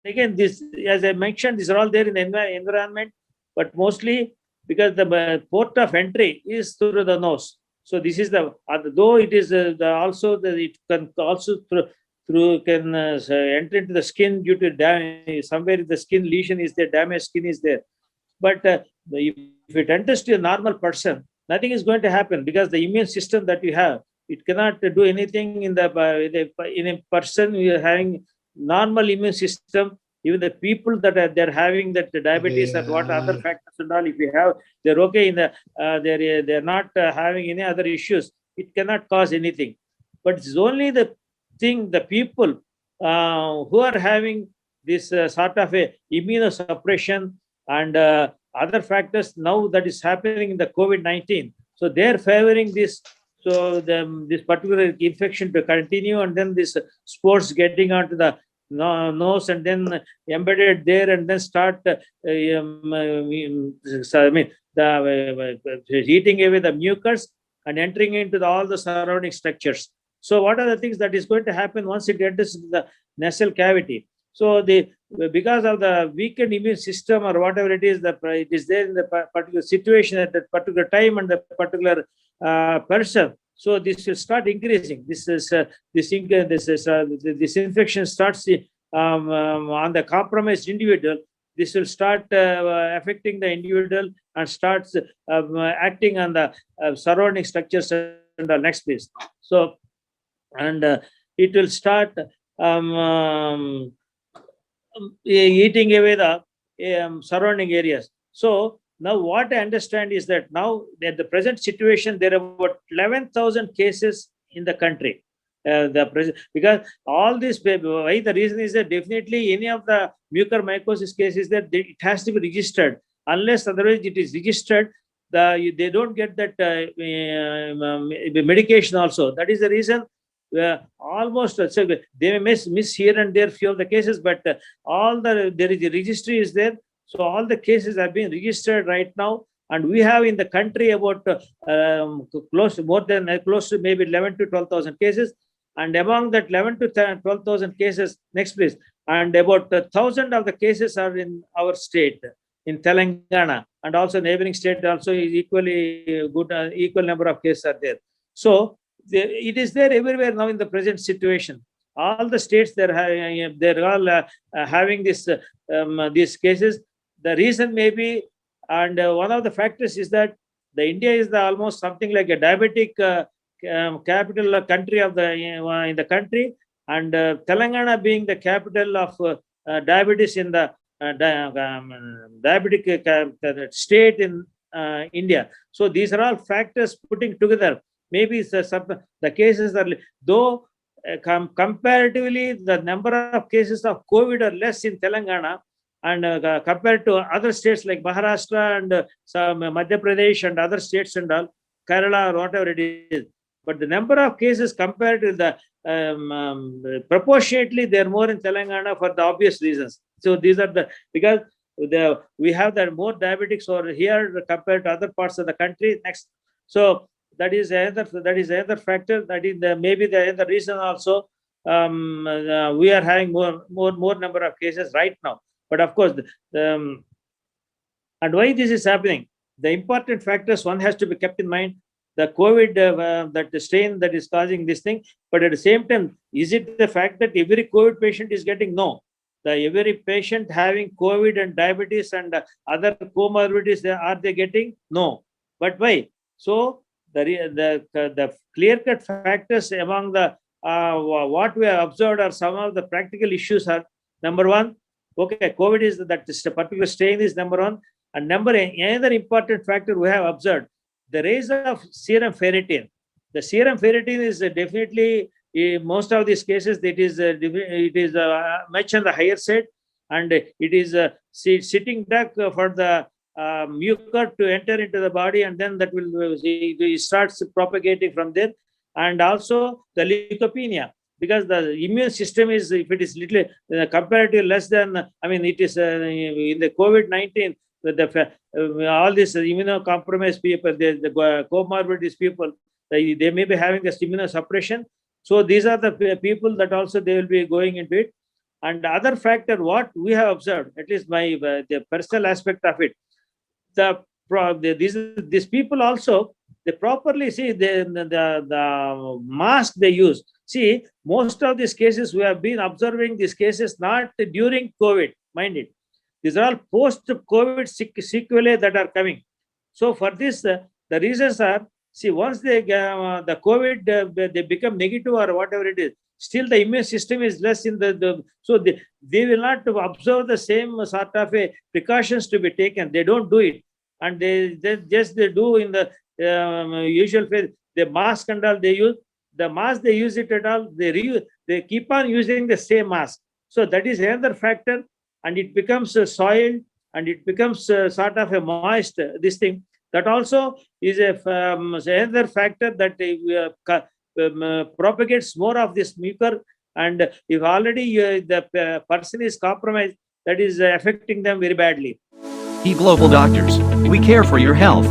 again, this, as I mentioned, these are all there in the environment, but mostly because the port of entry is through the nose. So this is though it is it can also through can enter into the skin due to damage. Somewhere the skin lesion is there, damaged skin is there. But if it enters to a normal person, nothing is going to happen, because the immune system that you have, it cannot do anything in a person who is having normal immune system. Even the people that they're having that diabetes and what other factors and all, if you have, they're okay in the they're not having any other issues. It cannot cause anything. But it's only the people who are having this sort of a immunosuppression and other factors now that is happening in the COVID-19. So they're favoring this. So this particular infection to continue, and then this spores getting onto the nose and then embedded there, and then start eating away the mucus and entering into all the surrounding structures. So what are the things that is going to happen once it enters into the nasal cavity? So because of the weakened immune system or whatever it is, it is there in the particular situation at that particular time and the particular person. So this will start increasing. This infection starts on the compromised individual. This will start affecting the individual and starts acting on the surrounding structures in the next place. So, and it will start eating away the surrounding areas. So now what I understand is that now at the present situation, there are about 11,000 cases in the country. Because all this, why the reason is that definitely any of the mucormycosis cases that it has to be registered. Unless otherwise it is registered, they don't get that medication also. That is the reason. Almost so they may miss here and there few of the cases, but there is a registry is there. So all the cases have been registered right now, and we have in the country about close to maybe 11 to 12,000 cases, and among that 11 to 12,000 cases, next please, and about 1,000 of the cases are in our state, in Telangana, and also neighboring state also is equally good. Equal number of cases are there. So it is there everywhere now in the present situation. All the states they're all having these cases. The reason may be, and one of the factors is that the India is almost something like a diabetic capital country of in the country, and Telangana being the capital of diabetes in the diabetic state in India. So these are all factors putting together. Maybe the cases are, though comparatively the number of cases of COVID are less in Telangana, and compared to other states like Maharashtra and some Madhya Pradesh and other states and all, Kerala or whatever it is. But the number of cases compared to the proportionately, they're more in Telangana for the obvious reasons. So these are because we have the more diabetics over here compared to other parts of the country. Next, so that is another factor. That is maybe the other reason also. We are having more number of cases right now. But of course, and why this is happening? The important factors one has to be kept in mind. The COVID, that the strain that is causing this thing. But at the same time, is it the fact that every COVID patient is getting? No. Every patient having COVID and diabetes and other comorbidities, are they getting? No. But why? So the clear-cut factors among the what we have observed are some of the practical issues are: number one, okay, COVID is that this particular strain is number one, and another important factor we have observed, the rise of serum ferritin. The serum ferritin is definitely in most of these cases it is much on the higher side, and it is sitting duck for the mucus to enter into the body, and then that will it starts propagating from there. And also the leukopenia, because the immune system is, if it is little comparatively less than, I mean, it is in the COVID-19, all these immunocompromised people, the comorbidities people, they may be having this immunosuppression. So these are the people that also they will be going into it. And other factor, what we have observed, at least my the personal aspect of it, these people also, they properly see the mask they use. See, most of these cases, we have been observing these cases not during COVID, mind it. These are all post-COVID sequelae that are coming. So for this, the reasons are, see, once the COVID, they become negative or whatever it is, still the immune system is less in so they will not observe the same sort of a precautions to be taken. They don't do it. And they do in the usual phase, the mask and all they use, the mask they use it at all, they keep on using the same mask. So that is another factor, and it becomes soiled, and it becomes sort of a moist, this thing. That also is another factor that propagates more of this mucor. And if already the person is compromised, that is affecting them very badly. eGlobalDoctors. We care for your health.